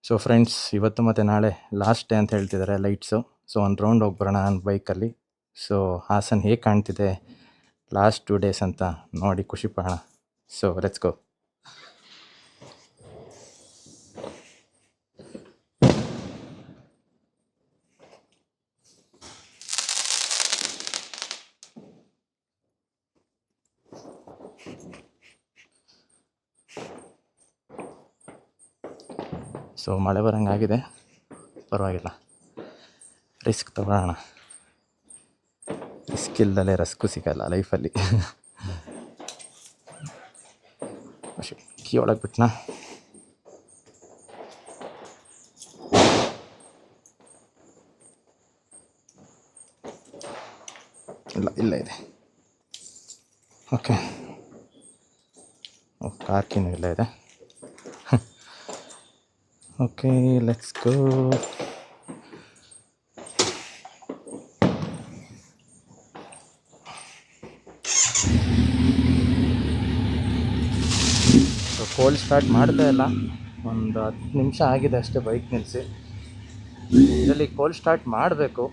So friends, ಇವತ್ತು ಮತ್ತು ನಾಳೆ ಲಾಸ್ಟ್ ಡೇ ಅಂತ ಹೇಳ್ತಿದ್ದಾರೆ ಲೈಟ್ಸು. ಸೊ ಒಂದು ರೌಂಡ್ ಹೋಗ್ಬರೋಣ ನನ್ನ ಬೈಕಲ್ಲಿ. ಸೊ ಹಾಸನ್ ಹೇಗೆ ಕಾಣ್ತಿದೆ ಲಾಸ್ಟ್ 2 ಡೇಸ್ ಅಂತ ನೋಡಿ ಖುಷಿ ಪಡೋಣ. So let's go. ಸೊ ಮಳೆ ಬರೋಂಗಾಗಿದೆ, ಪರವಾಗಿಲ್ಲ, ರಿಸ್ಕ್ ತಗೊಳ್ಳೋಣ. ರಿಸ್ಕ್ ಇಲ್ದಲೇ ರಸ್ಕು ಸಿಗಲ್ಲ ಲೈಫಲ್ಲಿ. ಕೀ ಒಳಗೆ ಬಿಟ್ನಾ? ಇಲ್ಲ, ಇಲ್ಲ ಇದೆ. ಓಕೆ, ಕಾರ್ ಕೀನು ಇಲ್ಲ ಇದೆ. Okay, let's go. Cold start ಮಾಡ್ತಾ ಇಲ್ಲ, ಒಂದು 10 ನಿಮಿಷ ಆಗಿದೆ ಅಷ್ಟೇ ಬೈಕ್ ನಿಲ್ಲಿಸಿ. ಇದರಲ್ಲಿ ಕೋಲ್ಡ್ ಸ್ಟಾರ್ಟ್ ಮಾಡಬೇಕು.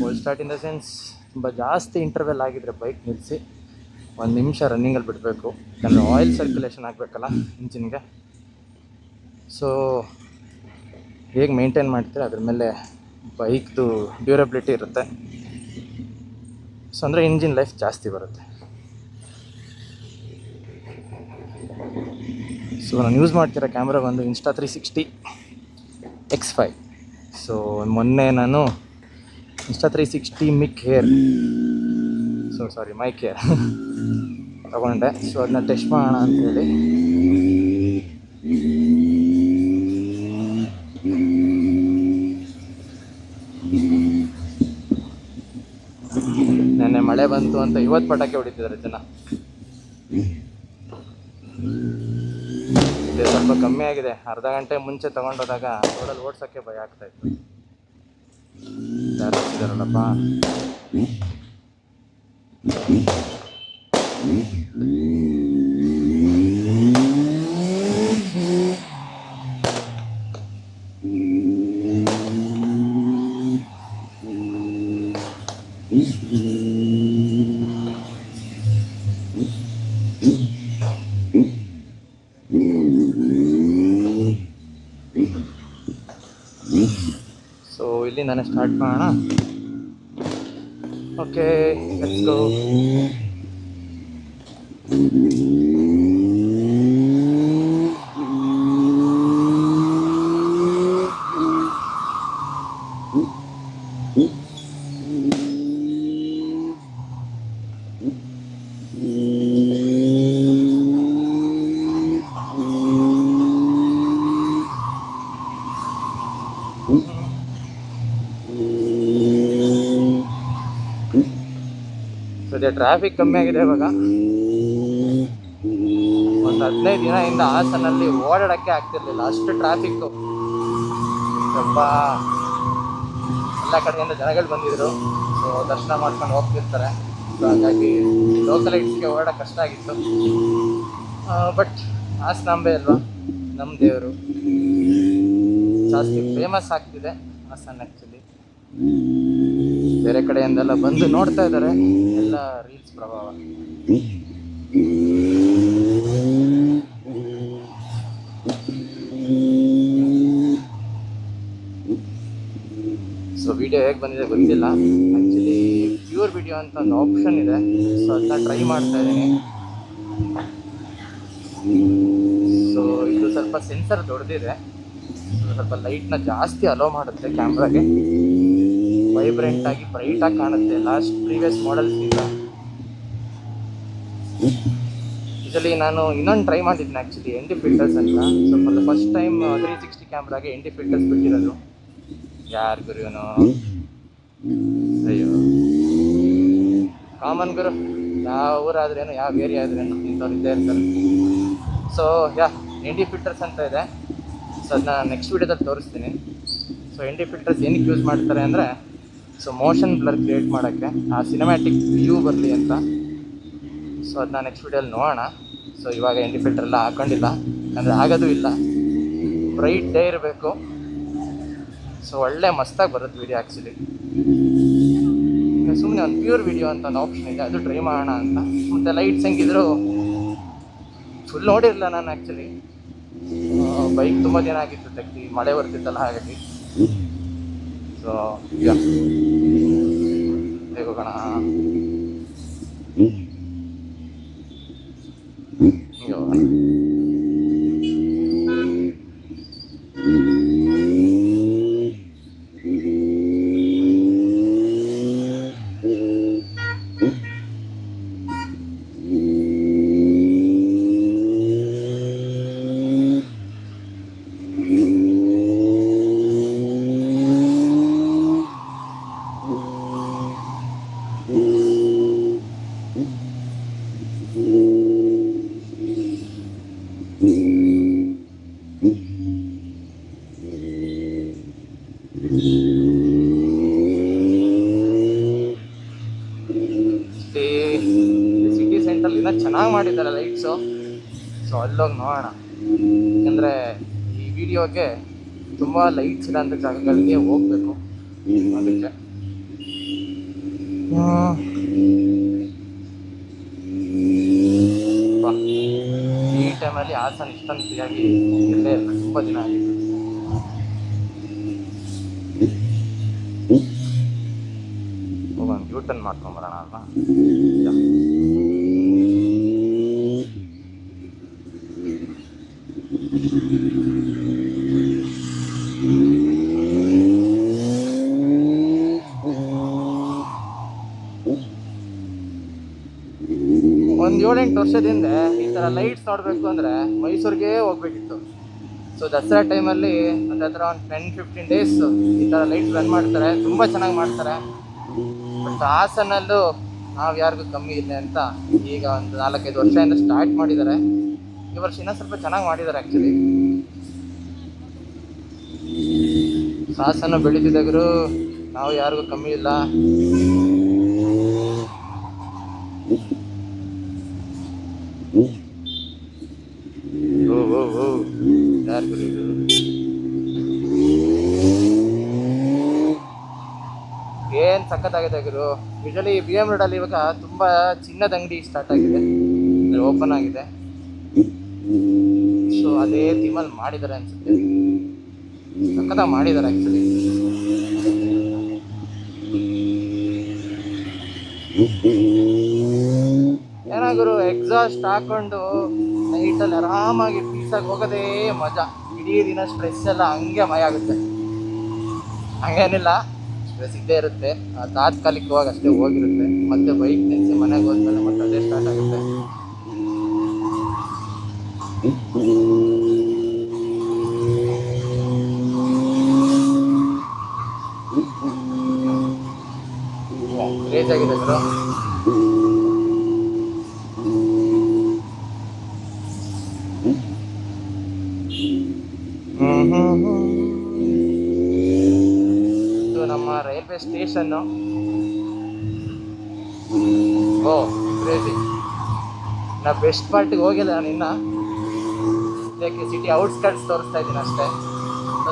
Cold start in the sense ತುಂಬ ಜಾಸ್ತಿ ಇಂಟರ್ವೆಲ್ ಆಗಿದ್ರೆ ಬೈಕ್ ನಿಲ್ಲಿಸಿ 1 ನಿಮಿಷ ರನ್ನಿಂಗಲ್ಲಿ ಬಿಡಬೇಕು. ಯಾಕಂದರೆ ಆಯಿಲ್ ಸರ್ಕ್ಯುಲೇಷನ್ ಆಗಬೇಕಲ್ಲ ಇಂಜಿನ್ಗೆ. ಸೊ ಹೇಗೆ ಮೇಂಟೈನ್ ಮಾಡ್ತೀರ ಅದ್ರ ಮೇಲೆ ಬೈಕ್ದು ಡ್ಯೂರಬಿಲಿಟಿ ಇರುತ್ತೆ. ಸೊ ಅಂದರೆ ಇಂಜಿನ್ ಲೈಫ್ ಜಾಸ್ತಿ ಬರುತ್ತೆ. ಸೊ ನಾನು ಯೂಸ್ ಮಾಡ್ತಿರೋ ಕ್ಯಾಮ್ರಾ ಬಂದು Insta360 X5. ಸೊ ಮೊನ್ನೆ ನಾನು Insta360 ಮಿಕ್ ಹೇರ್ ತಗೊಂಡೆ. ಸೊ ಅದನ್ನ ಟೆಸ್ಟ್ ಮಾಡೋಣ ಅಂಥೇಳಿ ನೆನ್ನೆ ಮಳೆ ಬಂತು ಅಂತ ಇವತ್ತು ಪಟಾಕಿ ಹೊಡಿತಿದ್ದಾರೆ ಜನ. ಇದು ಸ್ವಲ್ಪ ಕಮ್ಮಿ ಆಗಿದೆ. ಅರ್ಧ ಗಂಟೆ ಮುಂಚೆ ತಗೊಂಡೋದಾಗ ರೋಡಲ್ಲಿ ಓಡ್ಸೋಕ್ಕೆ ಭಯ ಆಗ್ತಾಯಿತ್ತು. ಯಾರು ಹಚ್ಚಿದಾರಲ್ಲಪ್ಪ. ಸೊ ಇಲ್ಲಿ ನಾನು ಸ್ಟಾರ್ಟ್ ಮಾಡೋಣ. Okay, let's go. ಸದ್ಯ ಟ್ರಾಫಿಕ್ ಕಮ್ಮಿ ಆಗಿದೆ ಇವಾಗ. ಒಂದು 15 ದಿನದಿಂದ ಹಾಸನಲ್ಲಿ ಓಡಾಡೋಕ್ಕೆ ಆಗ್ತಿರ್ಲಿಲ್ಲ, ಅಷ್ಟು ಟ್ರಾಫಿಕ್ಕು. ಸ್ವಲ್ಪ ಎಲ್ಲ ಕಡೆಯಿಂದ ಜನಗಳು ಬಂದಿದ್ರು. ಸೊ ದರ್ಶನ ಮಾಡ್ಕೊಂಡು ಹೋಗ್ತಿರ್ತಾರೆ. ಸೊ ಹಾಗಾಗಿ ಲೋಕಲೈಟ್ಸ್ಗೆ ಓಡಾಡೋಕ್ಕೆ ಕಷ್ಟ ಆಗಿತ್ತು. ಬಟ್ ಹಾಸನಾಂಬೆ ಅಲ್ವಾ ನಮ್ಮ ದೇವರು, ಜಾಸ್ತಿ ಫೇಮಸ್ ಆಗ್ತಿದೆ ಹಾಸನ. ಆ್ಯಕ್ಚುಲಿ ಬೇರೆ ಕಡೆಯಿಂದೆಲ್ಲ ಬಂದು ನೋಡ್ತಾ ಇದ್ದಾರೆ, ಎಲ್ಲ ರೀಲ್ಸ್ ಪ್ರಭಾವ. ಸೊ ವಿಡಿಯೋ ಹೇಗೆ ಬಂದಿದೆ ಗೊತ್ತಿಲ್ಲ. ಆ್ಯಕ್ಚುಲಿ ಪ್ಯೂರ್ ವಿಡಿಯೋ ಅಂತ ಒಂದು ಆಪ್ಷನ್ ಇದೆ. ಸೊ ಅದನ್ನ ಟ್ರೈ ಮಾಡ್ತಾ ಇದ್ದೀನಿ. ಸೊ ಇದು ಸ್ವಲ್ಪ ಸೆನ್ಸರ್ ದೊಡ್ಡದಿದೆ. ಸ್ವಲ್ಪ ಲೈಟ್ನ ಜಾಸ್ತಿ ಅಲೋ ಮಾಡುತ್ತೆ ಕ್ಯಾಮ್ರಾಗೆ. ವೈಬ್ರೆಂಟ್ ಆಗಿ ಬ್ರೈಟಾಗಿ ಕಾಣುತ್ತೆ ಪ್ರೀವಿಯಸ್ ಮಾಡೆಲ್ಸ್ಗಿಂತ. ಇದರಲ್ಲಿ ನಾನು ಇನ್ನೊಂದು ಟ್ರೈ ಮಾಡಿದ್ದೀನಿ ಆ್ಯಕ್ಚುಲಿ, ND ಫಿಲ್ಟರ್ಸ್ ಅಂತ. So for the first time 360 ಕ್ಯಾಮ್ರಾಗೆ ND ಫಿಲ್ಟರ್ಸ್ ಬಿಟ್ಟಿರೋದು. ಯಾರು ಗುರು ಇವನು? ಅಯ್ಯೋ, ಕಾಮನ್ ಗುರು. ಯಾವ ಊರಾದ್ರೇನು, ಯಾವ ಏರಿಯಾ ಆದ್ರೇನು ಇಂಥವ್ರು ಇದ್ದೇ ಇರ್ತಾರೆ. ಸೊ ND ಫಿಲ್ಟರ್ಸ್ ಅಂತ ಇದೆ. ಸೊ ಅದನ್ನ ನೆಕ್ಸ್ಟ್ ವೀಡಿಯೋದಲ್ಲಿ ತೋರಿಸ್ತೀನಿ. ಸೊ ND ಫಿಲ್ಟರ್ಸ್ ಏನಕ್ಕೆ ಯೂಸ್ ಮಾಡ್ತಾರೆ ಅಂದರೆ, ಸೊ ಮೋಷನ್ ಬ್ಲರ್ ಕ್ರಿಯೇಟ್ ಮಾಡೋಕ್ಕೆ, ಆ ಸಿನಿಮ್ಯಾಟಿಕ್ ವ್ಯೂ ಬರಲಿ ಅಂತ. ಸೊ ಅದನ್ನ ನೆಕ್ಸ್ಟ್ ವೀಡಿಯೋಲ್ಲಿ ನೋಡೋಣ. ಸೊ ಇವಾಗ ND ಫಿಲ್ಟರ್ ಎಲ್ಲ ಹಾಕೊಂಡಿಲ್ಲ, ಅಂದರೆ ಆಗೋದು ಇಲ್ಲ. ಬ್ರೈಟ್ ಡೇ ಇರಬೇಕು. ಸೊ ಒಳ್ಳೆ ಮಸ್ತಾಗಿ ಬರುತ್ತೆ ವೀಡಿಯೋ ಆ್ಯಕ್ಚುಲಿ. ಸುಮ್ಮನೆ ಒಂದು ಪ್ಯೂರ್ ವೀಡಿಯೋ ಅಂತ ಒಂದು ಆಪ್ಷನ್ ಇದೆ, ಅದು ಟ್ರೈ ಮಾಡೋಣ ಅಂತ. ಮತ್ತು ಲೈಟ್ಸ್ ಹೆಂಗಿದ್ರು ಫುಲ್ ನೋಡಿರಲಿಲ್ಲ ನಾನು ಆ್ಯಕ್ಚುಲಿ. ಬೈಕ್ ತುಂಬ ದಿನ ಆಗಿತ್ತು ತೆಗ್ದು, ಮಳೆ ಬರ್ತಿತ್ತಲ್ಲ ಹಾಗಾಗಿ. ಸೊ ಈಗ ಹೋಗೋಣ. ಸಿಟಿ ಸೆಂಟ್ರಲ್ಲಿ ಇನ್ನೂ ಚೆನ್ನಾಗಿ ಮಾಡಿದ್ದಾರೆ ಲೈಟ್ಸು. ಸೊ ಅಲ್ಲೋಗಿ ನೋಡೋಣ. ಯಾಕಂದರೆ ಈ ವಿಡಿಯೋಗೆ ತುಂಬ ಲೈಟ್ಸ್ ಇರೋಂಥ ಜಾಗಗಳಿಗೆ ಹೋಗಬೇಕು. ಅದಕ್ಕೆ ಈ ಟೈಮಲ್ಲಿ ಹಾಸನ ಇಷ್ಟೊಂದು ಫ್ರೀಯಾಗಿ ಇರಲೇ ಇಲ್ಲ, ತುಂಬ ದಿನ ಆಗಿತ್ತು. ಹೋಗೋಣ, ಯೂಟರ್ನ್ ಮಾಡ್ಕೊಂಬರೋಣ ಅಲ್ವಾ. ಒಂದು 7-8 ವರ್ಷದಿಂದ ಈ ಥರ ಲೈಟ್ಸ್ ನೋಡಬೇಕು ಅಂದರೆ ಮೈಸೂರಿಗೆ ಹೋಗ್ಬೇಕಿತ್ತು. ಸೊ ದಸರಾ ಟೈಮಲ್ಲಿ ಹತ್ರ ಒಂದು 10-15 ಡೇಸ್ ಈ ಥರ ಲೈಟ್ಸ್ ರನ್ ಮಾಡ್ತಾರೆ, ತುಂಬ ಚೆನ್ನಾಗಿ ಮಾಡ್ತಾರೆ. ಬಟ್ ಹಾಸನಲ್ಲೂ ನಾವು ಯಾರಿಗೂ ಕಮ್ಮಿ ಇಲ್ಲ ಅಂತ ಈಗ ಒಂದು 4-5 ವರ್ಷದಿಂದ ಸ್ಟಾರ್ಟ್ ಮಾಡಿದ್ದಾರೆ. ಈ ವರ್ಷ ಇನ್ನೂ ಸ್ವಲ್ಪ ಚೆನ್ನಾಗಿ ಮಾಡಿದ್ದಾರೆ ಆ್ಯಕ್ಚುಲಿ. ಹಾಸನ ಬೆಳೀತಿದ್ದಾಗರು ನಾವು ಯಾರಿಗೂ ಕಮ್ಮಿ ಇಲ್ಲ. ಏನು ಸಖತ್ತಾಗಿದೆ ಗುರು. ಯೂಶಲಿ BM ರೋಡಲ್ಲಿ ಇವಾಗ ತುಂಬ ಚಿನ್ನದ ಅಂಗಡಿ ಸ್ಟಾರ್ಟ್ ಆಗಿದೆ, ಓಪನ್ ಆಗಿದೆ. ಸೊ ಅದೇ ಥೀಮಲ್ಲಿ ಮಾಡಿದ್ದಾರೆ ಅನ್ಸುತ್ತೆ, ಸಖತ್ತಾಗಿ ಮಾಡಿದ್ದಾರೆ ಆ್ಯಕ್ಚುಲಿ. ಏನಾಗುರು ಎಕ್ಸಾಸ್ಟ್ ಹಾಕೊಂಡು ನೈಟಲ್ಲಿ ಆರಾಮಾಗಿ ಪೀಸಾಗಿ ಹೋಗೋದೇ ಮಜಾ. ಇಡೀ ದಿನ ಸ್ಟ್ರೆಸ್ ಎಲ್ಲ ಹಂಗೆ ಮಯ ಆಗುತ್ತೆ. ಹಂಗೇನಿಲ್ಲ, ಸ್ಟ್ರೆಸ್ ಇದ್ದೇ ಇರುತ್ತೆ, ತಾತ್ಕಾಲಿಕವಾಗಿ ಅಷ್ಟೇ ಹೋಗಿರುತ್ತೆ. ಮತ್ತೆ ಬೈಕ್ ನಿಲ್ಲಿಸಿ ಮನೆಗೆ ಹೋದ್ಮೇಲೆ ಮತ್ತೆ ಅದೇ ಸ್ಟಾರ್ಟ್ ಆಗುತ್ತೆ. ಕ್ರೇಜ್ ಆಗಿದೆ ಗುರು. ಇದು ನಮ್ಮ ರೈಲ್ವೆ ಸ್ಟೇಷನ್ನು. ಓ ಕ್ರೇಜಿ. ನಾ ಬೆಸ್ಟ್ ಪಾರ್ಟಿಗೆ ಹೋಗಿಲ್ಲ ನಾನು ಇನ್ನು, ಇದಕ್ಕೆ ಸಿಟಿ ಔಟ್ಸ್ಕರ್ಟ್ಸ್ ತೋರಿಸ್ತಾ ಇದ್ದೀನಿ ಅಷ್ಟೇ.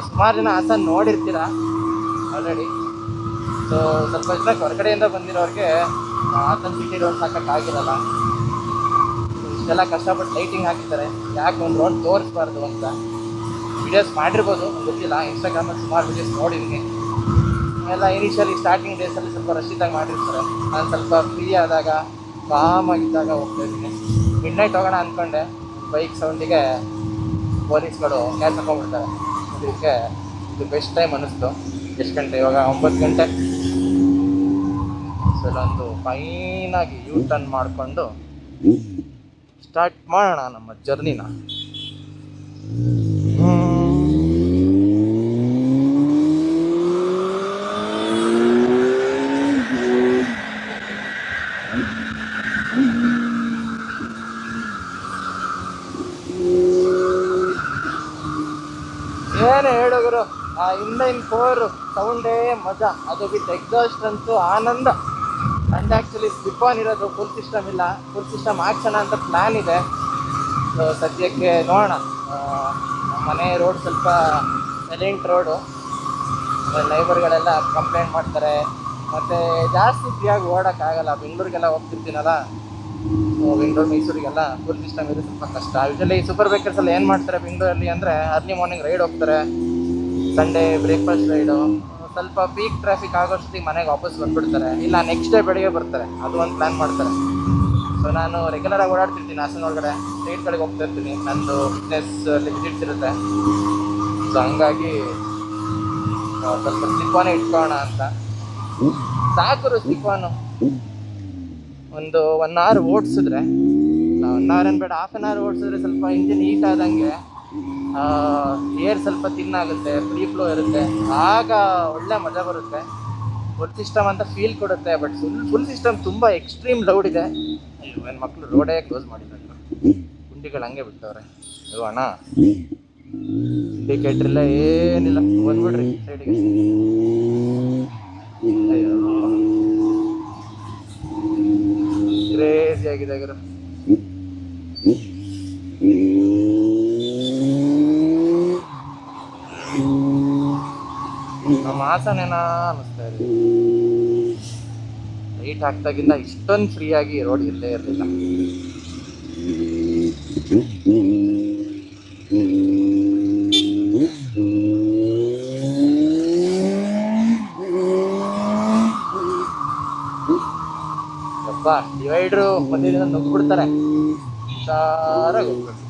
ಸುಮಾರು ಜನ ಹಾಸನ ನೋಡಿರ್ತೀರ ಆಲ್ರೆಡಿ. ಸೊ ಸ್ವಲ್ಪ ಜನ ಹೊರಗಡೆಯಿಂದ ಬಂದಿರೋರಿಗೆ ಹಾಸನ ಸಿಟಿ ರೋಡ್ ಸಾಕೋಕ್ಕಾಗಿರಲ್ಲ. ಇಷ್ಟೆಲ್ಲ ಕಷ್ಟಪಟ್ಟು ಲೈಟಿಂಗ್ ಹಾಕಿದ್ದಾರೆ, ಯಾಕೆ ಒಂದು ರೋಡ್ ತೋರಿಸ್ಬಾರ್ದು ಅಂತ. ವಿಡಿಯೋಸ್ ಮಾಡಿರ್ಬೋದು, ಗೊತ್ತಿಲ್ಲ. ಇನ್ಸ್ಟಾಗ್ರಾಮಲ್ಲಿ ಸುಮಾರು ವಿಡಿಯೋಸ್ ನೋಡಿದ್ದೀನಿ. ಎಲ್ಲ ಇನಿಷಿಯಲಿ ಸ್ಟಾರ್ಟಿಂಗ್ ಡೇಸಲ್ಲಿ ಸ್ವಲ್ಪ ರಶ್ ಇದ್ದಾಗ ಮಾಡಿರ್ತಾರೆ. ನಾನು ಸ್ವಲ್ಪ ಫ್ರೀ ಆದಾಗ, ಕಾಮಾಗಿದ್ದಾಗ ಹೋಗ್ತಾ ಇದ್ದೀನಿ. ಮಿಡ್ ನೈಟ್ ಹೋಗೋಣ ಅಂದ್ಕೊಂಡೆ, ಬೈಕ್ ಸೌಂಡಿಗೆ ಪೊಲೀಸ್ಗಳು ಕ್ಯಾಚ್ ಹಾಕೊಂಡ್ಬಿಡ್ತಾರೆ. ಅದಕ್ಕೆ ಇದು ಬೆಸ್ಟ್ ಟೈಮ್ ಅನ್ನಿಸ್ತು. ಎಷ್ಟು ಗಂಟೆ ಇವಾಗ? 9 ಗಂಟೆ. ಸೊ ಇಲ್ಲೊಂದು ಫೈನಾಗಿ ಯೂ ಟರ್ನ್ ಮಾಡಿಕೊಂಡು ಸ್ಟಾರ್ಟ್ ಮಾಡೋಣ ನಮ್ಮ ಜರ್ನಿನ. ಏನು ಹೇಳೋರು, ಆ ಇಂಡಿಯನ್ 4 ಸೌಂಡೇ ಮಜಾ. ಅದು ಬಿಟ್ಟು ಎಕ್ಸಾಸ್ಟ್ ಅಂತೂ ಆನಂದ. ಅಂಡ್ ಆ್ಯಕ್ಚುಲಿ ಸ್ಲಿಪ್ ಆನ್ ಇರೋದು, ಫುಲ್ ಸಿಸ್ಟಮ್ ಇಲ್ಲ. ಫುಲ್ ಸಿಸ್ಟಮ್ ಹಾಕ್ಸೋಣ ಅಂತ ಪ್ಲ್ಯಾನ್ ಇದೆ. ಸೊ ಸದ್ಯಕ್ಕೆ ನೋಡೋಣ. ನಮ್ಮ ಮನೆ ರೋಡ್ ಸ್ವಲ್ಪ ಸೈಲೆಂಟ್ ರೋಡು. ನೈಬರ್ಗಳೆಲ್ಲ ಕಂಪ್ಲೇಂಟ್ ಮಾಡ್ತಾರೆ. ಮತ್ತು ಜಾಸ್ತಿ ಫ್ರೀಯಾಗಿ ಓಡೋಕ್ಕಾಗಲ್ಲ. ಬೆಂಗಳೂರಿಗೆಲ್ಲ ಹೋಗ್ತಿರ್ತೀನಲ್ಲ, ಬೆಂಗಳೂರು ಮೈಸೂರಿಗೆಲ್ಲ ಫುಲ್ ಸಿಸ್ಟಮ್ ಇದು ಸ್ವಲ್ಪ ಕಷ್ಟ. ಯೂಶಲಿ ಸೂಪರ್ ಬೈಕರ್ಸಲ್ಲಿ ಏನು ಮಾಡ್ತಾರೆ ಬೆಂಗಳೂರಲ್ಲಿ ಅಂದರೆ ಅರ್ಲಿ ಮಾರ್ನಿಂಗ್ ರೈಡ್ ಹೋಗ್ತಾರೆ, ಸಂಡೇ ಬ್ರೇಕ್ಫಾಸ್ಟ್ ರೈಡು, ಸ್ವಲ್ಪ ಪೀಕ್ ಟ್ರಾಫಿಕ್ ಆಗೋಷ್ಟೊತ್ತಿಗೆ ಮನೆಗೆ ವಾಪಸ್ ಬಂದುಬಿಡ್ತಾರೆ. ಇಲ್ಲ ನೆಕ್ಸ್ಟ್ ಡೇ ಬೆಳಿಗ್ಗೆ ಬರ್ತಾರೆ, ಅದು ಒಂದು ಪ್ಲ್ಯಾನ್ ಮಾಡ್ತಾರೆ. ಸೊ ನಾನು ರೆಗ್ಯುಲರಾಗಿ ಓಡಾಡ್ತಿರ್ತೀನಿ ಹಾಸನ ಒಳಗಡೆ, ಸ್ಟೇಟ್ಗಳಿಗೆ ಹೋಗ್ತಾ ಇರ್ತೀನಿ, ನಂದು ಫಿಟ್ನೆಸ್ ವಿಸಿಟ್ಸ್ ಇರುತ್ತೆ. ಸೊ ಹಂಗಾಗಿ ಸ್ವಲ್ಪ ಸ್ಲಿಪಾನೇ ಇಟ್ಕೊಳ್ಳೋಣ ಅಂತ. ಸಾಕರು ಸ್ಲಿಪಾನು ಒಂದು 1 hour ಓಡಿಸಿದ್ರೆ, 1 hour ಏನು ಬೇಡ, 1/2 hour ಓಡಿಸಿದ್ರೆ ಸ್ವಲ್ಪ ಇಂಜಿನ್ ಹೀಟ್ ಆದಂಗೆ ಏರ್ ಸ್ವಲ್ಪ ತಿನ್ನಾಗುತ್ತೆ, ಫ್ರೀ ಫ್ಲೋ ಇರುತ್ತೆ, ಆಗ ಒಳ್ಳೆ ಮಜಾ ಬರುತ್ತೆ. ಫುಲ್ ಸಿಸ್ಟಮ್ ಅಂತ ಫೀಲ್ ಕೊಡುತ್ತೆ. ಬಟ್ ಫುಲ್ ಸಿಸ್ಟಮ್ ತುಂಬ ಎಕ್ಸ್ಟ್ರೀಮ್ ಲೌಡ್ ಇದೆ. ಅಯ್ಯೋ ನನ್ನ ಮಕ್ಕಳು ರೋಡೇ ಕ್ಲೋಸ್ ಮಾಡಿದ್ದಾರೆ, ಗುಂಡಿಗಳು ಹಂಗೆ ಬಿಟ್ಟವ್ರೆ. ಅಯ್ಯೋ ಅಣ್ಣ, ಇಂಡಿಕೇಟ್ರಿಲ್ಲ ಏನಿಲ್ಲ, ಬಂದ್ಬಿಡ್ರಿ ಸೈಡಿಗೆ. ಅಯ್ಯೋ ಕ್ರೇಜಿ ಆಗಿದೆ ಗುರು. ನಮ್ಮ ಹಾಸನೇನಾ ಅನ್ನಿಸ್ತಾ ಇದೆ. ಲೈಟ್ ಹಾಕ್ದಾಗಿಂದ ಇಷ್ಟೊಂದು ಫ್ರೀಯಾಗಿ ರೋಡ್ ಇಲ್ಲೇ ಇರಲಿಲ್ಲ. ಡಿವೈಡ್ರು ಮಧ್ಯದಿಂದ ನುಗ್ಗಿಬಿಡ್ತಾರೆ, ಹುಷಾರಾಗಿ ಹೋಗ್ಬೇಕು.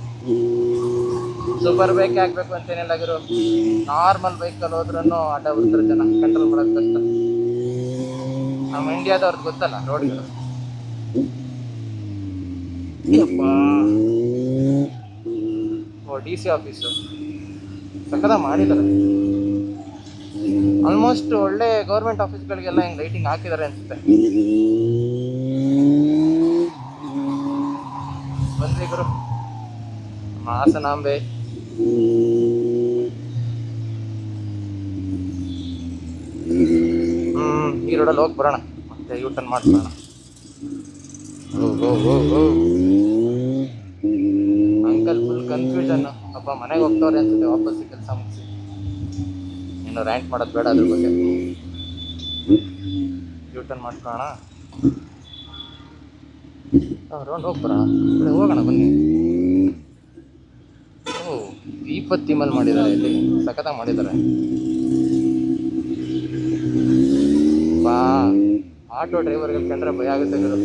ಸೂಪರ್ ಬೈಕ್ ಹಾಕ್ಬೇಕು ಅಂತೇನಿಲ್ಲ ಗುರು, ನಾರ್ಮಲ್ ಬೈಕಲ್ಲಿ ಹೋದ್ರೂ ಅಡ್ಡ ಬರ್ತಾರೆ ಜನ, ಕಂಟ್ರೋಲ್ ಮಾಡೋದು ಕಷ್ಟ. ನಮ್ಮ ಇಂಡಿಯಾದವ್ರದ್ದು ಗೊತ್ತಲ್ಲ ರೋಡ್ಗಳು. ಓ DC ಆಫೀಸು ಸಕ್ಕದ ಮಾಡಿದ್ದಾರೆ. ಆಲ್ಮೋಸ್ಟ್ ಒಳ್ಳೆ ಗೌರ್ಮೆಂಟ್ ಆಫೀಸ್ಗಳಿಗೆಲ್ಲ ಹಿಂಗೆ ಲೈಟಿಂಗ್ ಹಾಕಿದ್ದಾರೆ ಅನ್ಸುತ್ತೆ. ಬಂದ್ರಿ ಗುರು ನಮ್ಮ ಹಾಸನಾಂಬೆ. ಈ ರೋಡಲ್ಲಿ ಹೋಗಿ ಬರೋಣ, ಮತ್ತೆ ಯೂಟರ್ನ್ ಮಾಡ್ಕೊಳ್ಳೋಣ. Uncle full confusion. ಅಪ್ಪ ಮನೆಗೆ ಹೋಗ್ತವ್ರೆ ಅನ್ಸುತ್ತೆ, ವಾಪಸ್ ಕೆಲಸ ಮುಗಿಸಿ. ಇನ್ನು ರ್ಯಾಂಟ್ ಮಾಡೋದು ಬೇಡ ಅದ್ರ ಬಗ್ಗೆ. ಯೂಟರ್ನ್ ಮಾಡ್ಕೊಳ್ಳೋಣ, ರೌಂಡ್ ಹೋಗ್ಬರ ಹೋಗೋಣ ಬನ್ನಿ. ಓ ದೀಪತ್ತಿಮಲ್ ಮಾಡಿದ್ದಾರೆ, ಇಲ್ಲಿ ಸಖತ್ತಾಗಿ ಮಾಡಿದ್ದಾರೆ. ಬಾ ಆಟೋ ಡ್ರೈವರ್ಗೆ ಕಂಡ್ರೆ ಭಯ ಆಗುತ್ತೆ ಗುರು.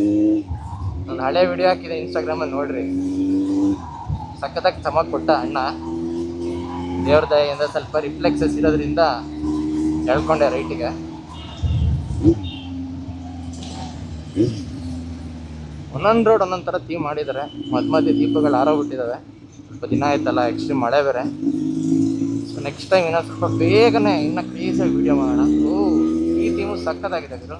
ನಾನು ಹಳೆ ವಿಡಿಯೋ ಹಾಕಿದೆ ಇನ್ಸ್ಟಾಗ್ರಾಮಲ್ಲಿ, ನೋಡ್ರಿ. ಸಖತ್ತಾಗಿ ಚಮಕ್ ಕೊಟ್ಟ ಅಣ್ಣ. ದೇವ್ರ ದಯೆಯಿಂದ ಸ್ವಲ್ಪ ರಿಫ್ಲೆಕ್ಸಸ್ ಇರೋದ್ರಿಂದ ಹೇಳ್ಕೊಂಡೆ ರೈಟಿಗೆ. ಒಂದೊಂದು ರೋಡ್ ಒಂದೊಂದು ಥರ ಥೀಮ್ ಮಾಡಿದ್ದಾರೆ. ಮಧ್ಯೆ ದೀಪಗಳು ಆರೋಗ್ಬಿಟ್ಟಿದ್ದಾವೆ. ಸ್ವಲ್ಪ ದಿನ ಆಯ್ತಲ್ಲ, ಎಕ್ಸ್ಟ್ರೀಮ್ ಮಳೆ ಬೇರೆ. ಸೊ ನೆಕ್ಸ್ಟ್ ಟೈಮ್ ಇನ್ನೂ ಸ್ವಲ್ಪ ಬೇಗನೆ ಇನ್ನೂ ಕ್ರೇಜಿಯಾಗಿ ವೀಡಿಯೋ ಮಾಡೋಣ. ಓ ಈ ಥೀಮು ಸಕ್ಕತ್ತಾಗಿದೆ ಗುರು.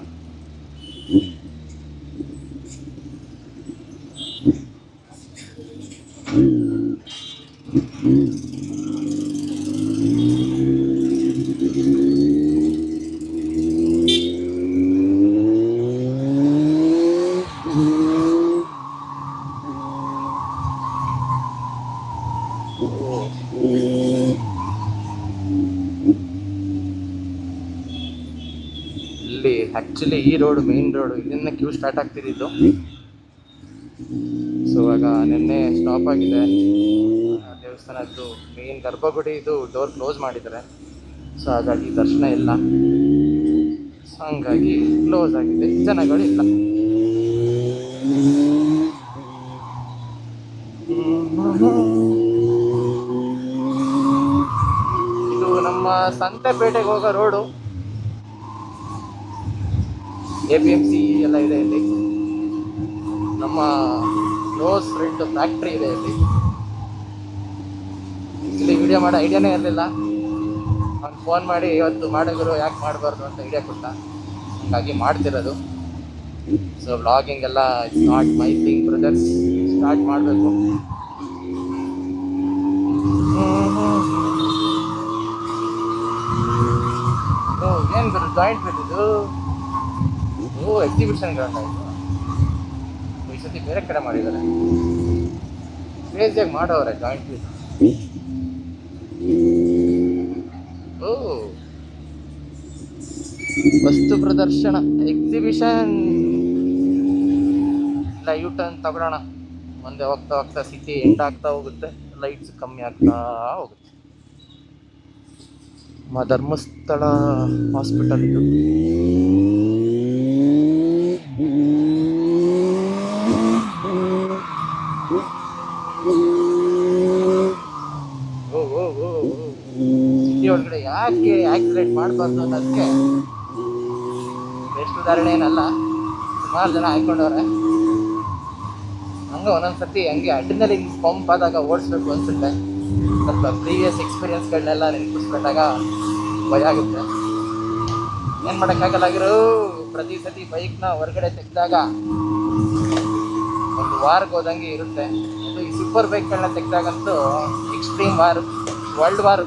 ಇಲ್ಲಿ ಆ್ಯಕ್ಚುಲಿ ಈ ರೋಡು ಮೇನ್ ರೋಡು, ಇಲ್ಲಿಂದ ಕ್ಯೂ ಸ್ಟಾರ್ಟ್ ಆಗ್ತಿದ್ದು. ಸೊ ಇವಾಗ ನಿನ್ನೆ ಸ್ಟಾಪ್ ಆಗಿದೆ. ದೇವಸ್ಥಾನದ್ದು ಮೇನ್ ಗರ್ಭಗುಡಿ ಇದು ಡೋರ್ ಕ್ಲೋಸ್ ಮಾಡಿದ್ದಾರೆ. ಸೊ ಹಾಗಾಗಿ ದರ್ಶನ ಇಲ್ಲ, ಸೊ ಹಂಗಾಗಿ ಕ್ಲೋಸ್ ಆಗಿದೆ, ಜನಗಳಿಲ್ಲ. ಇದು ನಮ್ಮ ಸಂತೆಪೇಟೆಗೆ ಹೋಗೋ ರೋಡು. APMC ಎಲ್ಲ ಇದೆ ಇಲ್ಲಿ. ನಮ್ಮ ಕ್ಲೋಸ್ ಫ್ರೆಂಡ್ ಫ್ಯಾಕ್ಟ್ರಿ ಇದೆ ಇಲ್ಲಿ. ಇಲ್ಲಿ ವಿಡಿಯೋ ಮಾಡೋ ಐಡಿಯಾನೇ ಇರಲಿಲ್ಲ. ಅವ್ನು ಫೋನ್ ಮಾಡಿ ಇವತ್ತು ಮಾಡಿದ್ರು, ಯಾಕೆ ಮಾಡಬಾರ್ದು ಅಂತ ಐಡಿಯಾ ಕೊಟ್ಟ, ಹಾಗಾಗಿ ಮಾಡ್ತಿರೋದು. ಸೊ ವ್ಲಾಗಿಂಗ್ ಎಲ್ಲ it's not my thing brothers, start ಮಾಡಬೇಕು. ಏನು ಗುರು ಜಾಯಿಂಟ್ ಬಿಟ್ಟಿದ್ದು? ಓ ಎಕ್ಸಿಬಿಷನ್ ಗ್ರೌಂಡ್ ಆಯಿತು. ಈ ಸತಿ ಬೇರೆ ಕಡೆ ಮಾಡಿದ್ದಾರೆ, ಕ್ರೇಜಿಯಾಗಿ ಮಾಡೋವ್ರೆ ಜಾಯಿಂಟ್ ವೀಲ್. ವಸ್ತು ಪ್ರದರ್ಶನ ಎಕ್ಸಿಬಿಷನ್ ಇಲ್ಲ ಯೂ ಟರ್ನ್ ತಗೊಳ್ಳೋಣ. ಮುಂದೆ ಹೋಗ್ತಾ ಹೋಗ್ತಾ ಸಿಟಿ ಎಂಡ್ ಆಗ್ತಾ ಹೋಗುತ್ತೆ, ಲೈಟ್ಸ್ ಕಮ್ಮಿ ಆಗ್ತಾ ಹೋಗುತ್ತೆ. ಧರ್ಮಸ್ಥಳ ಹಾಸ್ಪಿಟಲ್ ಇದು. ಸಿಟಿ ಒಳಗಡೆ ಯಾಕೆ ಆಕ್ಸಿಡೆಂಟ್ ಮಾಡಬಾರ್ದು ಅನ್ನೋದಕ್ಕೆ ಎಷ್ಟು ಉದಾಹರಣೆ ಏನಲ್ಲ, ಸುಮಾರು ಜನ ಹಾಕೊಂಡವ್ರೆ. ಹಂಗೆ ಒಂದೊಂದ್ಸತಿ ಹಂಗೆ ಅಡ್ರಿನಲಿನ್ ಪಂಪ್ ಆದಾಗ ಓಡಿಸ್ಬೇಕು ಅನ್ಸುತ್ತೆ. ಸ್ವಲ್ಪ ಪ್ರೀವಿಯಸ್ ಎಕ್ಸ್ಪೀರಿಯನ್ಸ್ಗಳನ್ನೆಲ್ಲ ನೆನಪಿಸ್ಕೊಂಡಾಗ ಭಯ ಆಗುತ್ತೆ. ಏನು ಮಾಡೋಕ್ಕಾಗಲ್ಲಾಗಿರೋ, ಪ್ರತಿ ಸತಿ ಬೈಕ್ನ ಹೊರಗಡೆ ತೆಗೆದಾಗ ಒಂದು ವಾರ್ಗೆ ಹೋದಂಗೆ ಇರುತ್ತೆ. ಈ ಸೂಪರ್ ಬೈಕ್ಗಳನ್ನ ತೆಗೆದಾಗಂತೂ ಎಕ್ಸ್ಟ್ರೀಮ್ ವಾರ್, ವರ್ಲ್ಡ್ ವಾರ್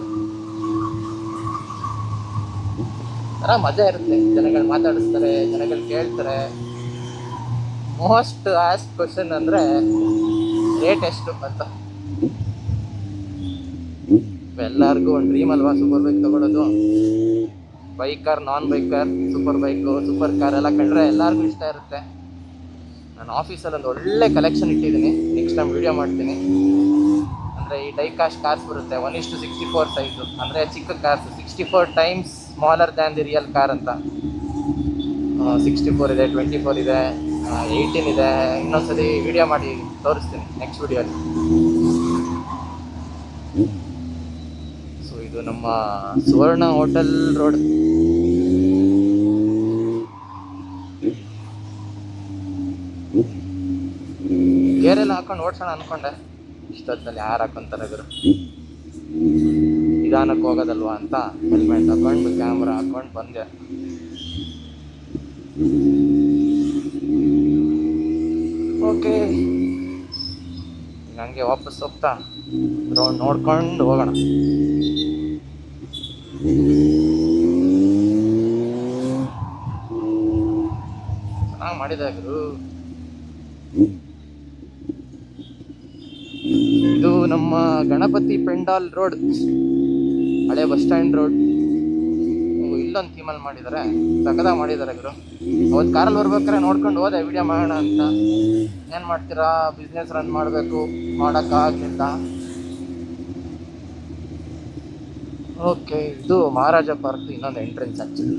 ಥರ ಮಜಾ ಇರುತ್ತೆ. ಜನಗಳು ಮಾತಾಡಿಸ್ತಾರೆ, ಜನಗಳು ಕೇಳ್ತಾರೆ. ಮೋಸ್ಟ್ ಆಸ್ಟ್ ಕ್ವಶನ್ ಅಂದರೆ ರೇಟ್ ಎಷ್ಟು ಅಂತ. ಎಲ್ಲರಿಗೂ ಒಂದು ಡ್ರೀಮ್ ಅಲ್ವಾ ಸೂಪರ್ ಬೈಕ್ ತೊಗೊಳೋದು. Biker, non biker, super bike, super car ಎಲ್ಲ ಕಂಡ್ರೆ ಎಲ್ಲರಿಗೂ ಇಷ್ಟ ಇರುತ್ತೆ. ನಾನು ಆಫೀಸಲ್ಲಿ ಒಂದು ಒಳ್ಳೆ ಕಲೆಕ್ಷನ್ ಇಟ್ಟಿದ್ದೀನಿ, ನೆಕ್ಸ್ಟ್ ಟೈಮ್ ವೀಡಿಯೋ ಮಾಡ್ತೀನಿ. ಅಂದರೆ ಈ ಡೈಕಾಸ್ಟ್ ಕಾರ್ಸ್ ಬರುತ್ತೆ 1:64 ಸೈಜು, ಅಂದರೆ ಚಿಕ್ಕ cars, 64 times smaller than the real car ಅಂತ. 64 ಇದೆ, 24 ಇದೆ, 18 ಇದೆ. ಇನ್ನೊಂದ್ಸಲಿ ವಿಡಿಯೋ ಮಾಡಿ ತೋರಿಸ್ತೀನಿ ನೆಕ್ಸ್ಟ್ ವಿಡಿಯೋಲಿ. ಸೊ ಇದು ನಮ್ಮ ಸುವರ್ಣ ಹೋಟೆಲ್ ರೋಡ್. ಗೇರೆಲ್ಲ ಹಾಕೊಂಡು ಓಡ್ಸೋಣ ಅಂದ್ಕೊಂಡೆ, ಇಷ್ಟೊತ್ತಲ್ಲಿ ಯಾರು ಹಾಕೊಂತಾರೆ ಗುರು, ನಿಧಾನಕ್ಕೆ ಹೋಗೋದಲ್ವಾ ಅಂತ ಹೆಲ್ಮೆಟ್ ಹಾಕೊಂಡು ಕ್ಯಾಮ್ರಾ ಹಾಕೊಂಡು ಬಂದೆ. ಓಕೆ, ಹಂಗೆ ವಾಪಸ್ ಹೋಗ್ತಾ ರೌಂಡ್ ನೋಡ್ಕೊಂಡು ಹೋಗೋಣ. ಚೆನ್ನಾಗಿ ಮಾಡಿದೆ ಗುರು. ಇದು ನಮ್ಮ ಗಣಪತಿ ಪೆಂಡಾಲ್ ರೋಡ್, ಹಳೆ ಬಸ್ ಸ್ಟ್ಯಾಂಡ್ ರೋಡ್. ಇಲ್ಲೊಂದು ಥೀಮಲ್ಲಿ ಮಾಡಿದ್ದಾರೆ, ಸಖತ್ತಾಗಿ ಮಾಡಿದ್ದಾರೆ ಗುರು. ಅವತ್ತು ಕಾರಲ್ಲಿ ಬರ್ಬೇಕಾರೆ ನೋಡ್ಕೊಂಡು ಹೋದೆ ವಿಡಿಯೋ ಮಾಡೋಣ ಅಂತ. ಏನು ಮಾಡ್ತೀರಾ, ಬಿಸ್ನೆಸ್ ರನ್ ಮಾಡಬೇಕು, ಮಾಡೋಕ್ಕಾಗಲಿಲ್ಲ. ಓಕೆ, ಇದು ಮಹಾರಾಜ ಪಾರ್ಕ್ ಇನ್ನೊಂದು entrance actually.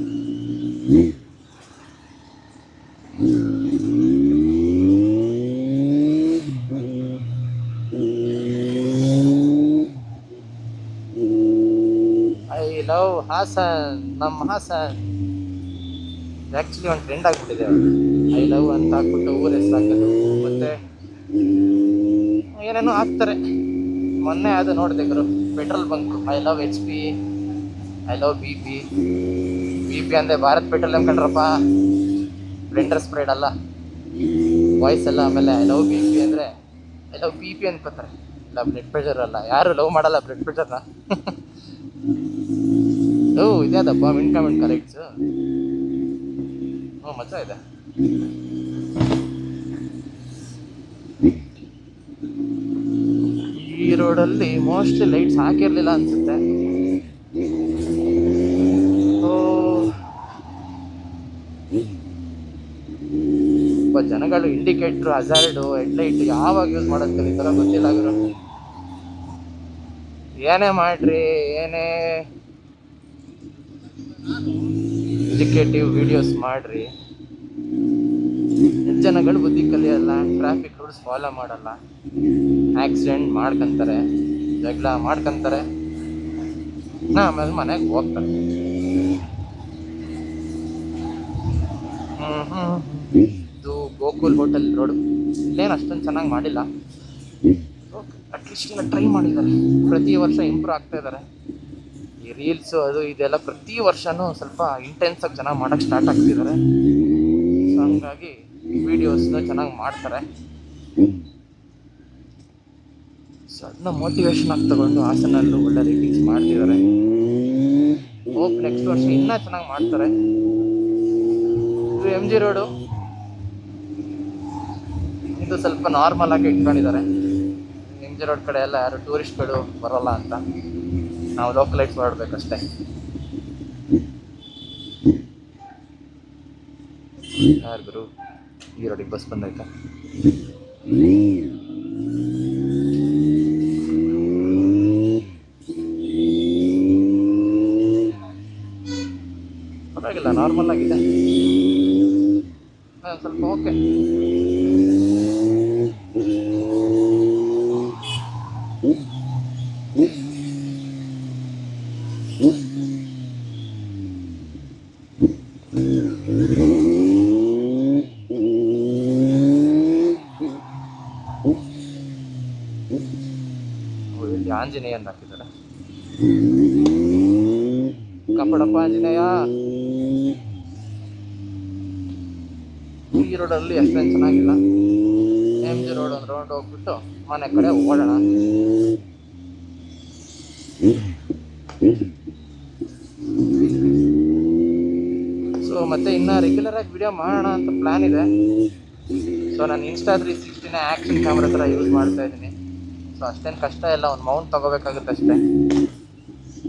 I love Hassan, ನಮ್ಮ ಹಾಸನ್. ಆ್ಯಕ್ಚುಲಿ ಒಂದು ಟ್ರೆಂಡ್ ಆಗಿಬಿಟ್ಟಿದೆ, ಐ ಲವ್ ಅಂತ ಹಾಕ್ಬಿಟ್ಟು ಊರ ಹೆಸರು ಹಾಕೋದು, ಮತ್ತು ಏನೇನೋ ಹಾಕ್ತಾರೆ. ಮೊನ್ನೆ ಅದು ನೋಡಿದೆ ಗುರು, petrol bunk, I love HP, I love BP ಅಂದರೆ ಭಾರತ್ ಪೆಟ್ರೋಲಿಯಂ ಕಂಡ್ರಪ್ಪ, ಬ್ಲೆಂಡರ್ ಸ್ಪ್ರೇಡ್ ಅಲ್ಲ ವಾಯ್ಸ್ ಎಲ್ಲ. ಆಮೇಲೆ ಐ ಲವ್ BP ಅಂದರೆ ಐ ಲವ್ BP ಅನ್ಕೋತಾರೆ. ಇಲ್ಲ, ಬ್ಲಡ್ ಪ್ರೆಷರ್ ಅಲ್ಲ, ಯಾರು ಲವ್ ಮಾಡಲ್ಲ ಬ್ಲಡ್ ಪ್ರೆಷರ್ನ. ಓ ಇದ್ಯಾದಪ್ಪ ಮಿಂಟ್ ಕಲೆಕ್ಟ್ಸು. ಮಜಾ ಇದೆ. ಈ ರೋಡಲ್ಲಿ ಮೋಸ್ಟ್ಲಿ ಲೈಟ್ಸ್ ಹಾಕಿರಲಿಲ್ಲ ಅನ್ಸುತ್ತೆ. ಜನಗಳು ಇಂಡಿಕೇಟ್ರು, ಹಜಾರ್ಡು, ಹೆಡ್ಲೈಟ್ ಯಾವಾಗ ಯೂಸ್ ಮಾಡೋದು ಕಲಿತಾರೋ ಗೊತ್ತಿಲ್ಲ ಗುರು. ಏನೇ ಮಾಡ್ರಿ, ಏನೇ ಎಜುಕೇಟಿವ್ ವಿಡಿಯೋಸ್ ಮಾಡ್ರಿ, ಜನಗಳು ಬುದ್ಧಿ ಕಲಿಯಲ್ಲ, ಟ್ರಾಫಿಕ್ ರೂಲ್ಸ್ ಫಾಲೋ ಮಾಡಲ್ಲ, ಆಕ್ಸಿಡೆಂಟ್ ಮಾಡ್ಕೊಂತಾರೆ, ಜಗಳ ಮಾಡ್ಕೊಂತಾರೆ, ಆಮೇಲೆ ಮನೆಗೆ ಹೋಗ್ತಾರೆ. ಇದು ಗೋಕುಲ್ ಹೋಟೆಲ್ ರೋಡ್. ಇಲ್ಲೇನು ಅಷ್ಟೊಂದು ಚೆನ್ನಾಗಿ ಮಾಡಿಲ್ಲ, ಅಟ್ಲೀಸ್ಟ್ ಟ್ರೈ ಮಾಡಿದ್ದಾರೆ. ಪ್ರತಿ ವರ್ಷ ಇಂಪ್ರೂವ್ ಆಗ್ತಾ ಇದ್ದಾರೆ. ಈ ರೀಲ್ಸು ಅದು ಇದೆಲ್ಲ ಪ್ರತಿ ವರ್ಷವೂ ಸ್ವಲ್ಪ ಇಂಟೆನ್ಸಾಗಿ ಚೆನ್ನಾಗಿ ಮಾಡೋಕ್ಕೆ ಸ್ಟಾರ್ಟ್ ಆಗ್ತಿದ್ದಾರೆ. ಸೊ ಹಂಗಾಗಿ ವೀಡಿಯೋಸ್ನ ಚೆನ್ನಾಗಿ ಮಾಡ್ತಾರೆ. ಸಣ್ಣ ಮೋಟಿವೇಶನ್ ಆಗಿ ತಗೊಂಡು ಹಾಸನಲ್ಲೂ ಒಳ್ಳೆ ರೇಟಿಂಗ್ಸ್ ಮಾಡ್ತಿದ್ದಾರೆ. ಹೋಪ್ ನೆಕ್ಸ್ಟ್ ವರ್ಷ ಇನ್ನೂ ಚೆನ್ನಾಗಿ ಮಾಡ್ತಾರೆ. ಇದು MG ರೋಡು, ಇದು ಸ್ವಲ್ಪ ನಾರ್ಮಲ್ ಆಗಿ ಇಟ್ಕೊಂಡಿದ್ದಾರೆ. MG ರೋಡ್ ಕಡೆ ಎಲ್ಲ ಯಾರು ಟೂರಿಸ್ಟ್ಗಳು ಬರೋಲ್ಲ ಅಂತ, ನಾವು ಲೋಕಲೈಟ್ಸ್ ಮಾಡಬೇಕಷ್ಟೇ. ಯಾರು ಗುರು ಈ ರೋಡಿಗೆ ಬಸ್ ಬಂದಾಯ್ತಾ? ಪರವಾಗಿಲ್ಲ, ನಾರ್ಮಲ್ ಆಗಿದೆ, ಸ್ವಲ್ಪ ಓಕೆ. ಇಲ್ಲಿ ಆಂಜನೇಯ ಅಂತ ಹಾಕಿದ್ದಾರೆ. ಕಾಪಾಡಪ್ಪ ಆಂಜನೇಯ. ಈ ರೋಡಲ್ಲಿ ಅಷ್ಟೇನು ಚೆನ್ನಾಗಿಲ್ಲ. MG ರೋಡ್ ಒಂದು ರೌಂಡ್ ಹೋಗ್ಬಿಟ್ಟು ಮನೆ ಕಡೆ ಓಡೋಣ. ಸೊ ಮತ್ತೆ ಇನ್ನು ರೆಗ್ಯುಲರ್ ಆಗಿ ವಿಡಿಯೋ ಮಾಡೋಣ ಅಂತ ಪ್ಲ್ಯಾನ್ ಇದೆ. ಸೊ ನಾನು Insta360ನ ಆ್ಯಕ್ಷನ್ ಕ್ಯಾಮ್ರಾ ಥರ ಯೂಸ್ ಮಾಡ್ತಾ ಇದ್ದೀನಿ. ಸೊ ಅಷ್ಟೇನು ಕಷ್ಟ ಇಲ್ಲ, ಒಂದು ಮೌಂಟ್ ತೊಗೋಬೇಕಾಗುತ್ತೆ ಅಷ್ಟೇ,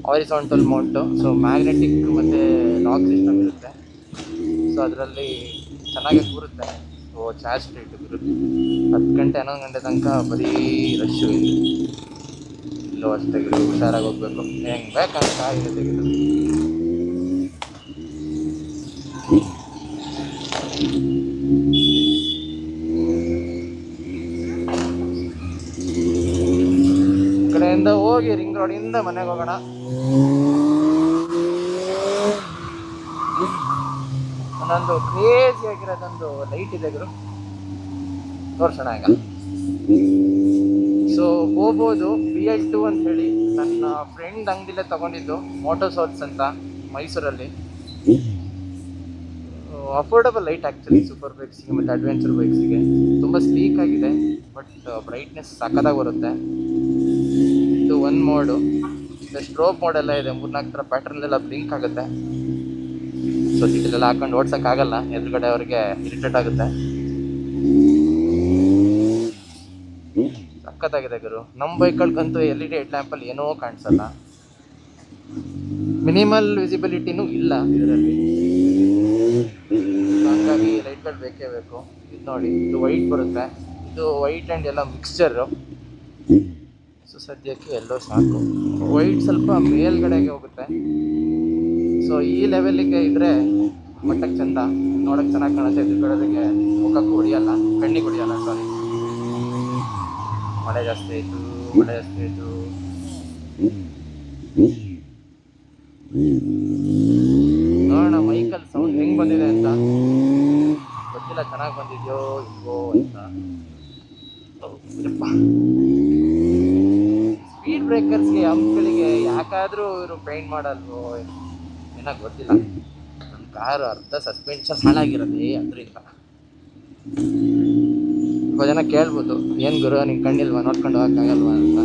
ಹಾರಿಸಾಂಟಲ್ ಮೌಂಟು. ಸೊ ಮ್ಯಾಗ್ನೆಟಿಕ್ ಮತ್ತು ಲಾಕ್ ಸಿಸ್ಟಮ್ ಇರುತ್ತೆ. ಸೊ ಅದರಲ್ಲಿ ಚೆನ್ನಾಗಿ ಕೂರುತ್ತೆ. ಸೊ ಚಾರ್ಜ್ ಸ್ಟ್ರೀಟ್ ಇರುತ್ತೆ. 10 ಗಂಟೆ 11 ಗಂಟೆ ತನಕ ಬರೀ ರಶ್ಶು ಇಲ್ಲಿ. ಇಲ್ಲೂ ಅಷ್ಟೇ ಹುಷಾರಾಗಿ ಹೋಗ್ಬೇಕು, ಹೆಂಗೆ ಬೇಕಂತ ಇದೆ ತೆಗೆದು. ಕಡೆಯಿಂದ ಹೋಗಿ ರಿಂಗ್ ರೋಡಿಂದ ಮನೆಗೆ ಹೋಗೋಣ. ಒಂದೊಂದು ಕ್ರೇಜಿ ಆಗಿರೋದೊಂದು ಲೈಟ್ ಇದೆ ಗುರು, ತೋರ್ಸೋಣ ಈಗ. ಸೊ ಹೋಗ್ಬೋದು BL2 ಅಂತ ಹೇಳಿ ನನ್ನ ಫ್ರೆಂಡ್ ಅಂಗಡಿಲೇ ತೊಗೊಂಡಿದ್ದು, ಮೋಟೋ ಸೋರ್ಸ್ ಅಂತ ಮೈಸೂರಲ್ಲಿ. ಅಫೋರ್ಡಬಲ್ ಲೈಟ್ ಆ್ಯಕ್ಚುಲಿ ಸೂಪರ್ ಬೈಕ್ಸಿಗೆ ಮತ್ತು ಅಡ್ವೆಂಚರ್ ಬೈಕ್ಸಿಗೆ. ತುಂಬ ಸ್ಲೀಕ್ ಆಗಿದೆ, ಬಟ್ ಬ್ರೈಟ್ನೆಸ್ ಸಕ್ಕತ್ತಾಗಿ ಬರುತ್ತೆ. ಇದು ಒಂದು ಮೋಡು. ಸ್ಟ್ರೋಪ್ ಮೋಡೆಲ್ಲ ಇದೆ, 3-4 ಥರ ಪ್ಯಾಟರ್ನ್ಲೆಲ್ಲ ಬ್ಲಿಂಕ್ ಆಗುತ್ತೆ. ಸೊ ಸಿಟಿಲೆಲ್ಲ ಹಾಕೊಂಡು ಓಡ್ಸೋಕ್ಕಾಗಲ್ಲ, ಎದುರುಗಡೆ ಅವ್ರಿಗೆ ಇರಿಟೇಟ್ ಆಗುತ್ತೆ. ಸಖತ್ತಾಗಿದೆ ಗುರು. ನಮ್ಮ ಬೈಕ್ಗಳಿಗಂತೂ LED ಹೆಡ್ ಲ್ಯಾಂಪಲ್ಲಿ ಏನೋ ಕಾಣಿಸಲ್ಲ, ಮಿನಿಮಲ್ ವಿಸಿಬಿಲಿಟಿನೂ ಇಲ್ಲ ಇದರಲ್ಲಿ. ಹಾಗಾಗಿ ಲೈಟ್ಗಳು ಬೇಕೇ ಬೇಕು. ಇದು ನೋಡಿ, ಇದು ವೈಟ್ ಬರುತ್ತೆ, ಇದು ವೈಟ್ ಆ್ಯಂಡ್ ಎಲ್ಲ ಮಿಕ್ಸ್ಚರು. ಸೊ ಸದ್ಯಕ್ಕೆ ಎಲ್ಲೋ ಸಾಕು. ವೈಟ್ ಸ್ವಲ್ಪ ಮೇಲ್ಗಡೆಗೆ ಹೋಗುತ್ತೆ. ಸೊ ಈ ಲೆವೆಲಿಗೆ ಇದ್ದರೆ ಮಟ್ಟಕ್ಕೆ ಚೆಂದ, ನೋಡೋಕ್ಕೆ ಚೆನ್ನಾಗಿ ಕಾಣುತ್ತೆ. ಎದುರುಗಡೆಗೆ ಮುಖಕ್ಕೆ ಹೊಡಿಯಲ್ಲ, ಕಣ್ಣಿಗೆ ಹೊಡಿಯಲ್ಲ. ಸಾರಿ, ಮಳೆ ಜಾಸ್ತಿ ಆಯಿತು. ನೋಡೋಣ ಮೈಕಲ್ ಸೌಂಡ್ ಹೆಂಗೆ ಬಂದಿದೆ ಅಂತ ಗೊತ್ತಿಲ್ಲ, ಚೆನ್ನಾಗಿ ಬಂದಿದೆಯೋ ಇಲ್ವೋ ಅಂತ. ಸ್ಪೀಡ್ ಬ್ರೇಕರ್ಸ್ಗೆ ಹಂಪ್ಗಳಿಗೆ ಯಾಕಾದರೂ ಇವರು ಪೇಂಟ್ ಮಾಡಲ್ವೋ ಏನೋ ಗೊತ್ತಿಲ್ಲ. ನನ್ನ ಕಾರು ಅರ್ಧ ಸಸ್ಪೆನ್ಷನ್ ಹಾಳಾಗಿರೋದೇ ಅದರಿಂದ. ಸ್ವಲ್ಪ ಜನ ಕೇಳ್ಬೋದು, ಏನು ಗುರು ನಿಂಗೆ ಕಣ್ಣಿಲ್ವಾ, ನೋಡ್ಕೊಂಡು ಹೋಗೋಕ್ಕಾಗಲ್ವಾ ಅಂತ.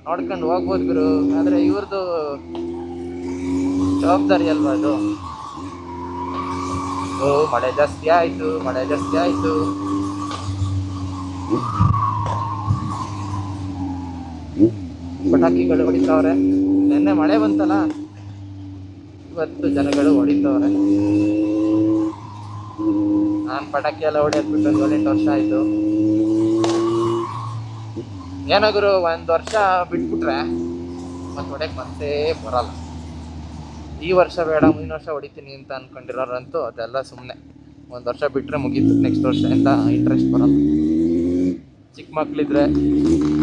ನೋಡ್ಕೊಂಡು ಹೋಗ್ಬೋದು ಗುರು, ಆದರೆ ಇವ್ರದ್ದು ಜವಾಬ್ದಾರಿ ಅಲ್ವಾ ಅದು. ಮಳೆ ಜಾಸ್ತಿ ಆಯಿತು. ಪಟಾಕಿಗಳು ಹೊಡಿತಾವ್ರೆ. ನೆನ್ನೆ ಮಳೆ ಬಂತಲ್ಲ, ಇವತ್ತು ಜನಗಳು ಹೊಡಿತಾವ್ರೆ. ನಾನು ಪಟಾಕಿ ಎಲ್ಲ ಹೊಡೆಯೋದ್ಬಿಟ್ಟು 7-8 ವರ್ಷ ಆಯಿತು. ಏನೋ ಗುರು, 1 ವರ್ಷ ಬಿಟ್ಬಿಟ್ರೆ ಮತ್ತೆ ಹೊಡೆಯಕ್ಕೆ ಮತ್ತೆ ಬರಲ್ಲ. ಈ ವರ್ಷ ಬೇಡ ಮುಂದಿನ ವರ್ಷ ಹೊಡಿತೀನಿ ಅಂತ ಅಂದ್ಕೊಂಡಿರೋರಂತೂ ಅದೆಲ್ಲ ಸುಮ್ಮನೆ. 1 ವರ್ಷ ಬಿಟ್ಟರೆ ಮುಗೀತು, ನೆಕ್ಸ್ಟ್ ವರ್ಷ ಅಂತ ಇಂಟ್ರೆಸ್ಟ್ ಬರಲ್ಲ. ಚಿಕ್ಕ ಮಕ್ಕಳಿದ್ರೆ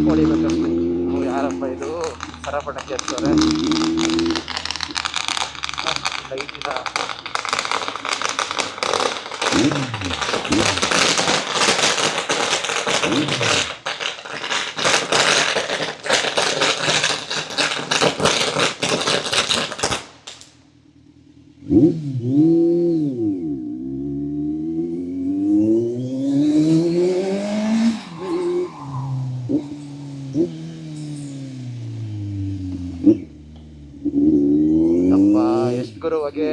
ಹೊಡಿಬೇಕಷ್ಟೆ. ಯಾರಪ್ಪ ಇದು ಸರ ಪಟಾಕಿ ಹಚ್ತಾರೆ, ಲೈಟ್ ಇಲ್ಲ. ಎಷ್ಟು ಗುರು ಹೊಗೆ.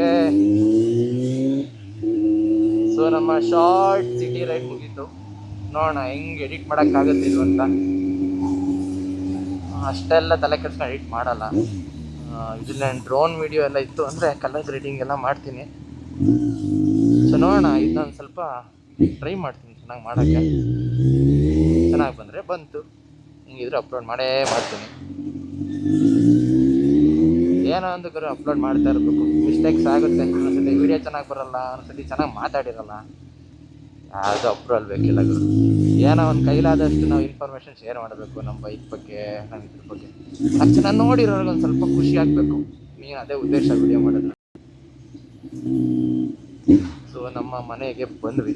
ಸೊ ನಮ್ಮ ಶಾರ್ಟ್ ಸಿಟಿ ರೈಡ್ ಮುಗೀತು. ನೋಡೋಣ ಹೆಂಗೆ ಎಡಿಟ್ ಮಾಡೋಕ್ಕಾಗುತ್ತಿಲ್ವ ಅಂತ. ಅಷ್ಟೆಲ್ಲ ತಲೆ ಕೆಡ್ಸ್ಕೊಂಡು ಎಡಿಟ್ ಮಾಡಲ್ಲ. ಇದನ್ನ ಡ್ರೋನ್ ವಿಡಿಯೋ ಎಲ್ಲ ಇತ್ತು ಅಂದರೆ ಕಲರ್ ಗ್ರೇಡಿಂಗ್ ಎಲ್ಲ ಮಾಡ್ತೀನಿ. ಸೊ ನೋಡೋಣ, ಇದನ್ನೊಂದು ಸ್ವಲ್ಪ ಟ್ರೈ ಮಾಡ್ತೀನಿ ಚೆನ್ನಾಗಿ ಮಾಡೋಕ್ಕೆ. ಚೆನ್ನಾಗಿ ಬಂದರೆ ಬಂತು, ಹಿಂಗಿದ್ರೆ ಅಪ್ಲೋಡ್ ಮಾಡೇ ಮಾಡ್ತೀನಿ. ಏನೋ ಒಂದು ಗುರು ಅಪ್ಲೋಡ್ ಮಾಡ್ತಾ ಇರಬೇಕು. ಮಿಸ್ಟೇಕ್ಸ್ ಆಗುತ್ತೆ, ಒಂದ್ಸತಿ ವಿಡಿಯೋ ಚೆನ್ನಾಗಿ ಬರೋಲ್ಲ, ಒಂದ್ಸತಿ ಚೆನ್ನಾಗಿ ಮಾತಾಡಿರಲ್ಲ, ಅದು ಅಪ್ರೂವಲ್ ಬೇಕಿಲ್ಲ ಗುರು. ಏನೋ ಒಂದು ಕೈಲಾದಷ್ಟು ನಾವು ಇನ್ಫಾರ್ಮೇಷನ್ ಶೇರ್ ಮಾಡಬೇಕು ನಮ್ಮ ಬೈಕ್ ಬಗ್ಗೆ, ನಮ್ಮ ಇದ್ರ ಬಗ್ಗೆ. ಅಷ್ಟು ನಾನು ನೋಡಿರೋರ್ಗೆ ಒಂದು ಸ್ವಲ್ಪ ಖುಷಿ ಆಗಬೇಕು, ನೀನು ಅದೇ ಉದ್ದೇಶ ವಿಡಿಯೋ ಮಾಡೋದು. ಸೊ ನಮ್ಮ ಮನೆಗೆ ಬಂದ್ವಿ,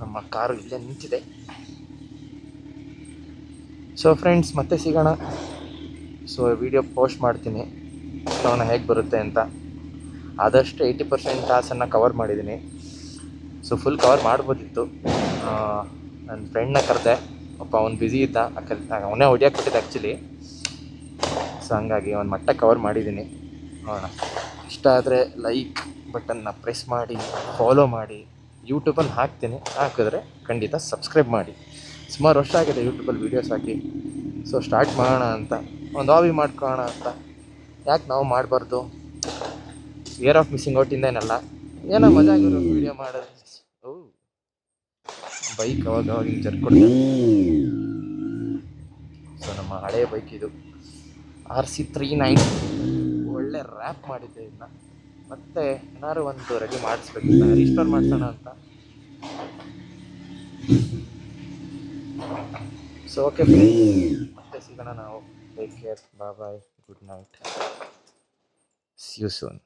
ನಮ್ಮ ಕಾರು ಇಲ್ಲೇ ನಿಂತಿದೆ. ಸೊ ಫ್ರೆಂಡ್ಸ್, ಮತ್ತೆ ಸಿಗೋಣ. ಸೊ ವಿಡಿಯೋ ಪೋಸ್ಟ್ ಮಾಡ್ತೀನಿ, ನೋಡೋಣ ಹೇಗೆ ಬರುತ್ತೆ ಅಂತ. ಆದಷ್ಟು 80% ಟಾಸನ್ನು ಕವರ್ ಮಾಡಿದ್ದೀನಿ. ಸೊ ಫುಲ್ ಕವರ್ ಮಾಡ್ಬೋದಿತ್ತು. ನನ್ನ ಫ್ರೆಂಡ್ನ ಕರೆದೆ, ಒಬ್ಬ ಅವ್ನು ಬ್ಯುಸಿ ಇದ್ದ, ಅವನೇ ಹೊಡಿಯೋಕೆ ಕೊಟ್ಟಿದ್ದೆ ಆ್ಯಕ್ಚುಲಿ. ಸೊ ಹಂಗಾಗಿ ಒಂದು ಮಟ್ಟ ಕವರ್ ಮಾಡಿದ್ದೀನಿ. ನೋಡೋಣ, ಇಷ್ಟ ಆದರೆ ಲೈಕ್ ಬಟನ್ನ ಪ್ರೆಸ್ ಮಾಡಿ, ಫಾಲೋ ಮಾಡಿ. ಯೂಟ್ಯೂಬಲ್ಲಿ ಹಾಕ್ತೀನಿ, ಹಾಕಿದ್ರೆ ಖಂಡಿತ ಸಬ್ಸ್ಕ್ರೈಬ್ ಮಾಡಿ. ಸುಮಾರು ವರ್ಷ ಆಗಿದೆ ಯೂಟ್ಯೂಬಲ್ಲಿ ವೀಡಿಯೋಸ್ ಹಾಕಿ. ಸೊ ಸ್ಟಾರ್ಟ್ ಮಾಡೋಣ ಅಂತ, ಒಂದು ಹಾಬಿ ಮಾಡ್ಕೊಳ್ಳೋಣ ಅಂತ. ಯಾಕೆ ನಾವು ಮಾಡಬಾರ್ದು? ಇಯರ್ ಆಫ್ ಮಿಸ್ಸಿಂಗ್ ಔಟಿಂದೇನಲ್ಲ, ಏನೋ ಮಜಾ ಆಗಿರೋ ವೀಡಿಯೋ ಮಾಡೋದು. ಓ, ಬೈಕ್ ಅವಾಗ ಹಿಂಗೆ ಜರ್ಕೊಡ್ತಾರೆ. ಸೊ ನಮ್ಮ ಹಳೆಯ ಬೈಕ್ ಇದು, RC390. ಒಳ್ಳೆ ರ್ಯಾಪ್ ಮಾಡಿದ್ದೆ ಇದನ್ನ. ಮತ್ತೆ ಏನಾದ್ರು ಒಂದು ರೆಡಿ ಮಾಡಿಸ್ಬೇಕಿಲ್ಲ, ರೀಸ್ಟೋರ್ ಮಾಡಿಸೋಣ ಅಂತ. ಸೊ ಓಕೆ ಫ್ರೆಂಡ್ಸ್, ಮತ್ತೆ ಸಿಗೋಣ ನಾವು. Take care, bye bye, good night, see you soon.